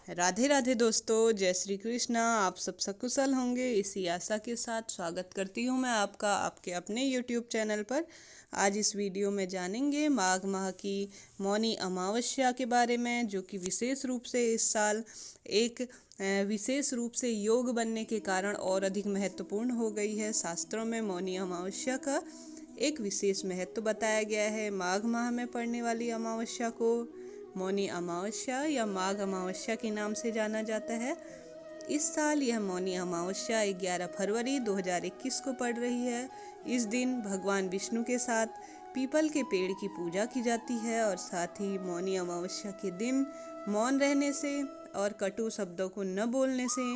राधे राधे दोस्तों, जय श्री कृष्णा। आप सब सकुशल होंगे इसी आशा के साथ स्वागत करती हूँ मैं आपका आपके अपने YouTube चैनल पर। आज इस वीडियो में जानेंगे माघ माह की मौनी अमावस्या के बारे में, जो कि विशेष रूप से इस साल एक विशेष रूप से योग बनने के कारण और अधिक महत्वपूर्ण हो गई है। शास्त्रों में मौनी अमावस्या का एक विशेष महत्व बताया गया है। माघ माह में पड़ने वाली अमावस्या को मौनी अमावस्या या माघ अमावस्या के नाम से जाना जाता है। इस साल यह मौनी अमावस्या 11 फरवरी 2021 को पड़ रही है। इस दिन भगवान विष्णु के साथ पीपल के पेड़ की पूजा की जाती है और साथ ही मौनी अमावस्या के दिन मौन रहने से और कटु शब्दों को न बोलने से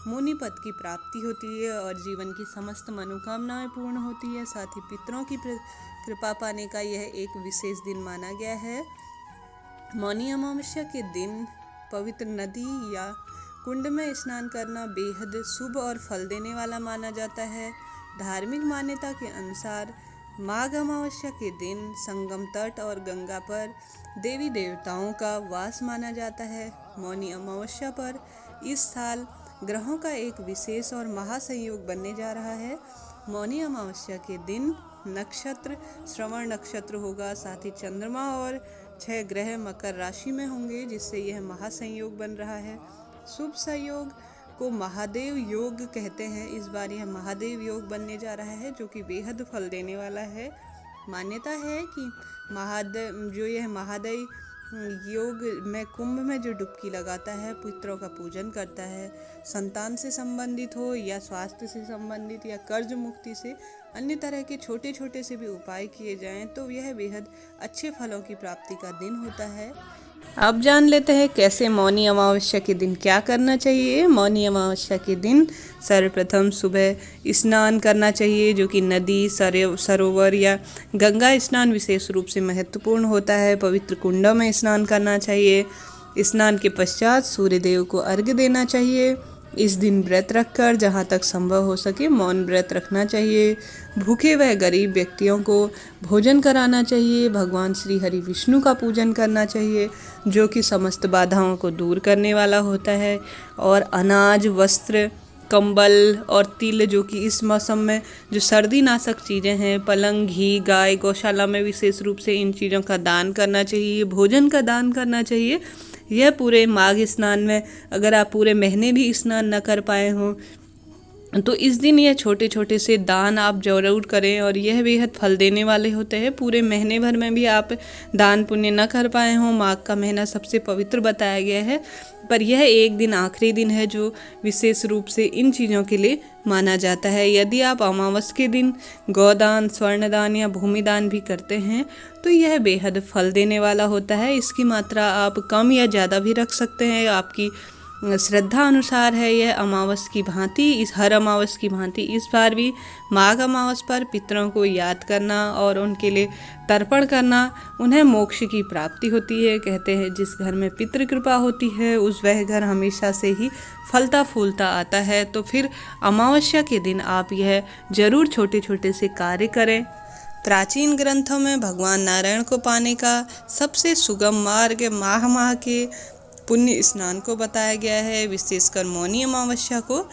मुनि पद की प्राप्ति होती है और जीवन की समस्त मनोकामनाएं पूर्ण होती है। साथ ही पितरों की कृपा पाने का यह एक विशेष दिन माना गया है। मौनी अमावस्या के दिन पवित्र नदी या कुंड में स्नान करना बेहद शुभ और फल देने वाला माना जाता है। धार्मिक मान्यता के अनुसार माघ अमावस्या के दिन संगम तट और गंगा पर देवी देवताओं का वास माना जाता है। मौनी अमावस्या पर इस साल ग्रहों का एक विशेष और महासंयोग बनने जा रहा है। मौनी अमावस्या के दिन नक्षत्र श्रवण नक्षत्र होगा। साथ ही चंद्रमा और 6 ग्रह मकर राशि में होंगे, जिससे यह महासंयोग बन रहा है। शुभ संयोग को महादेव योग कहते हैं। इस बार यह महादेव योग बनने जा रहा है, जो कि बेहद फल देने वाला है। मान्यता है कि महादेव योग में कुंभ में जो डुबकी लगाता है, पितरों का पूजन करता है, संतान से संबंधित हो या स्वास्थ्य से संबंधित या कर्ज मुक्ति से अन्य तरह के छोटे छोटे से भी उपाय किए जाएं तो यह बेहद अच्छे फलों की प्राप्ति का दिन होता है। अब जान लेते हैं कैसे मौनी अमावस्या के दिन क्या करना चाहिए। मौनी अमावस्या के दिन सर्वप्रथम सुबह स्नान करना चाहिए, जो कि नदी, सरोवर या गंगा स्नान विशेष रूप से महत्वपूर्ण होता है। पवित्र कुंडों में स्नान करना चाहिए। स्नान के पश्चात सूर्य देव को अर्घ्य देना चाहिए। इस दिन व्रत रखकर जहाँ तक संभव हो सके मौन व्रत रखना चाहिए। भूखे व गरीब व्यक्तियों को भोजन कराना चाहिए। भगवान श्री हरि विष्णु का पूजन करना चाहिए, जो कि समस्त बाधाओं को दूर करने वाला होता है। और अनाज, वस्त्र, कंबल और तिल, जो कि इस मौसम में जो सर्दी नाशक चीज़ें हैं, पलंग, घी, गाय, गौशाला में विशेष रूप से इन चीज़ों का दान करना चाहिए। भोजन का दान करना चाहिए। यह पूरे माघ स्नान में अगर आप पूरे महीने भी स्नान न कर पाए हों तो इस दिन यह छोटे छोटे से दान आप जरूर करें और यह बेहद फल देने वाले होते हैं। पूरे महीने भर में भी आप दान पुण्य न कर पाए हों, माघ का महीना सबसे पवित्र बताया गया है, पर यह एक दिन आखिरी दिन है जो विशेष रूप से इन चीज़ों के लिए माना जाता है। यदि आप अमावस के दिन गौदान, स्वर्णदान या भूमिदान भी करते हैं तो यह बेहद फल देने वाला होता है। इसकी मात्रा आप कम या ज़्यादा भी रख सकते हैं, आपकी श्रद्धा अनुसार है। यह अमावस की भांति हर अमावस की भांति इस बार भी माघ अमावस पर पितरों को याद करना और उनके लिए तर्पण करना, उन्हें मोक्ष की प्राप्ति होती है। कहते हैं जिस घर में पितृ कृपा होती है उस वह घर हमेशा से ही फलता फूलता आता है। तो फिर अमावस्या के दिन आप यह जरूर छोटे छोटे से कार्य करें। प्राचीन ग्रंथों में भगवान नारायण को पाने का सबसे सुगम मार्ग माह के पुण्य स्नान को बताया गया है। विशेषकर मौनी अमावस्या को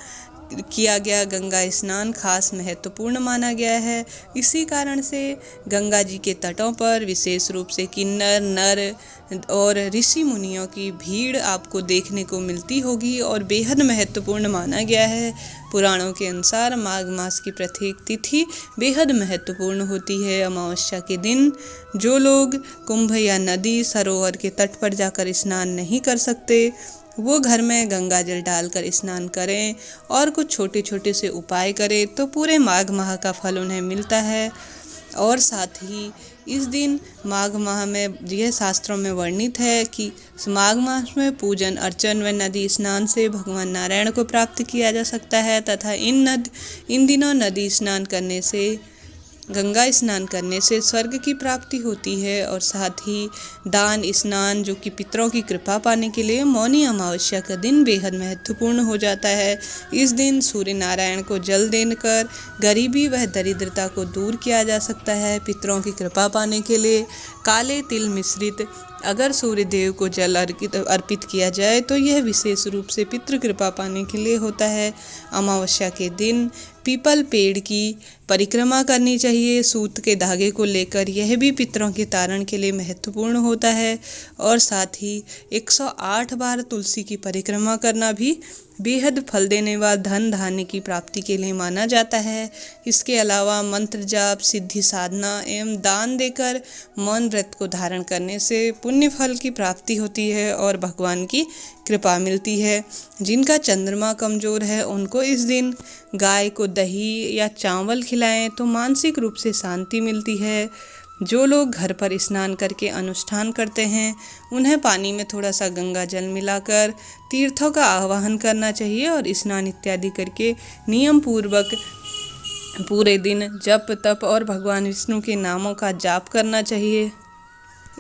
किया गया गंगा स्नान खास महत्वपूर्ण माना गया है। इसी कारण से गंगा जी के तटों पर विशेष रूप से किन्नर, नर और ऋषि मुनियों की भीड़ आपको देखने को मिलती होगी और बेहद महत्वपूर्ण माना गया है। पुराणों के अनुसार माघ मास की प्रत्येक तिथि बेहद महत्वपूर्ण होती है। अमावस्या के दिन जो लोग कुंभ या नदी, सरोवर के तट पर जाकर स्नान नहीं कर सकते वो घर में गंगा जल डालकर स्नान करें और कुछ छोटे छोटे से उपाय करें तो पूरे माघ माह का फल उन्हें मिलता है। और साथ ही इस दिन माघ माह में यह शास्त्रों में वर्णित है कि माघ मास में पूजन अर्चन व नदी स्नान से भगवान नारायण को प्राप्त किया जा सकता है तथा इन दिनों नदी स्नान करने से, गंगा स्नान करने से स्वर्ग की प्राप्ति होती है। और साथ ही दान स्नान, जो कि पितरों की कृपा पाने के लिए मौनी अमावस्या का दिन बेहद महत्वपूर्ण हो जाता है। इस दिन सूर्य नारायण को जल देकर गरीबी व दरिद्रता को दूर किया जा सकता है। पितरों की कृपा पाने के लिए काले तिल मिश्रित अगर सूर्य देव को जल अर्पित किया जाए तो यह विशेष रूप से पितृ कृपा पाने के लिए होता है। अमावस्या के दिन पीपल पेड़ की परिक्रमा करनी चाहिए। सूत के धागे को लेकर यह भी पितरों के तारण के लिए महत्वपूर्ण होता है। और साथ ही 108 बार तुलसी की परिक्रमा करना भी बेहद फल देने वाला धन धान्य की प्राप्ति के लिए माना जाता है। इसके अलावा मंत्र जाप, सिद्धि साधना एवं दान देकर मौन व्रत को धारण करने से पुण्य फल की प्राप्ति होती है और भगवान की कृपा मिलती है। जिनका चंद्रमा कमजोर है उनको इस दिन गाय को दही या चावल खिलाएं तो मानसिक रूप से शांति मिलती है। जो लोग घर पर स्नान करके अनुष्ठान करते हैं उन्हें पानी में थोड़ा सा गंगा जल मिलाकर तीर्थों का आवाहन करना चाहिए और स्नान इत्यादि करके नियम पूर्वक पूरे दिन जप तप और भगवान विष्णु के नामों का जाप करना चाहिए।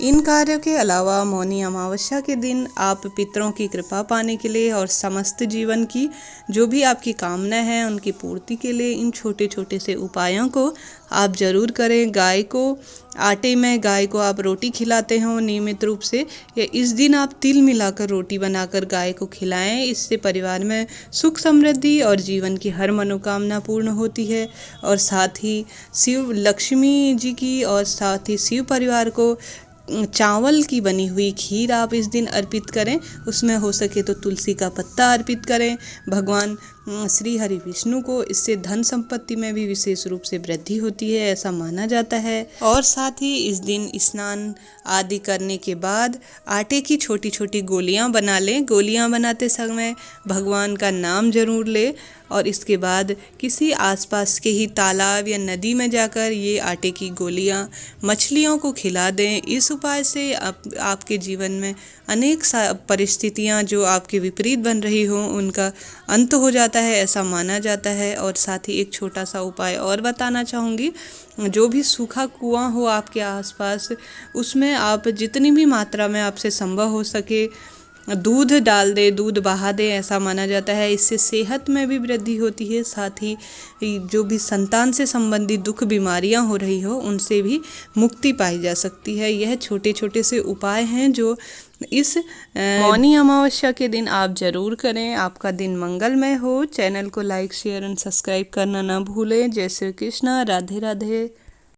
इन कार्यों के अलावा मौनी अमावस्या के दिन आप पितरों की कृपा पाने के लिए और समस्त जीवन की जो भी आपकी कामना है उनकी पूर्ति के लिए इन छोटे छोटे से उपायों को आप ज़रूर करें। गाय को आटे में गाय को आप रोटी खिलाते हो नियमित रूप से, या इस दिन आप तिल मिलाकर रोटी बनाकर गाय को खिलाएं। इससे परिवार में सुख समृद्धि और जीवन की हर मनोकामना पूर्ण होती है। और साथ ही शिव लक्ष्मी जी की और साथ ही शिव परिवार को चावल की बनी हुई खीर आप इस दिन अर्पित करें। उसमें हो सके तो तुलसी का पत्ता अर्पित करें। भगवान श्री हरि विष्णु को इससे धन संपत्ति में भी विशेष रूप से वृद्धि होती है, ऐसा माना जाता है। और साथ ही इस दिन स्नान आदि करने के बाद आटे की छोटी छोटी गोलियां बना लें। गोलियां बनाते समय भगवान का नाम जरूर लें और इसके बाद किसी आसपास के ही तालाब या नदी में जाकर ये आटे की गोलियां मछलियों को खिला दें। इस उपाय से आपके जीवन में अनेक परिस्थितियां जो आपके विपरीत बन रही हों उनका अंत हो जाता है, ऐसा माना जाता है। और साथ ही एक छोटा सा उपाय और बताना चाहूँगी, जो भी सूखा कुआं हो आपके आसपास उसमें आप जितनी भी मात्रा में आपसे संभव हो सके दूध डाल दे, दूध बहा दे, ऐसा माना जाता है। इससे सेहत में भी वृद्धि होती है। साथ ही जो भी संतान से संबंधित दुख बीमारियां हो रही हो उनसे भी मुक्ति पाई जा सकती है। यह छोटे छोटे से उपाय हैं जो इस मौनी अमावस्या के दिन आप ज़रूर करें। आपका दिन मंगलमय हो। चैनल को लाइक शेयर एंड सब्सक्राइब करना ना भूलें। जय श्री कृष्णा। राधे राधे।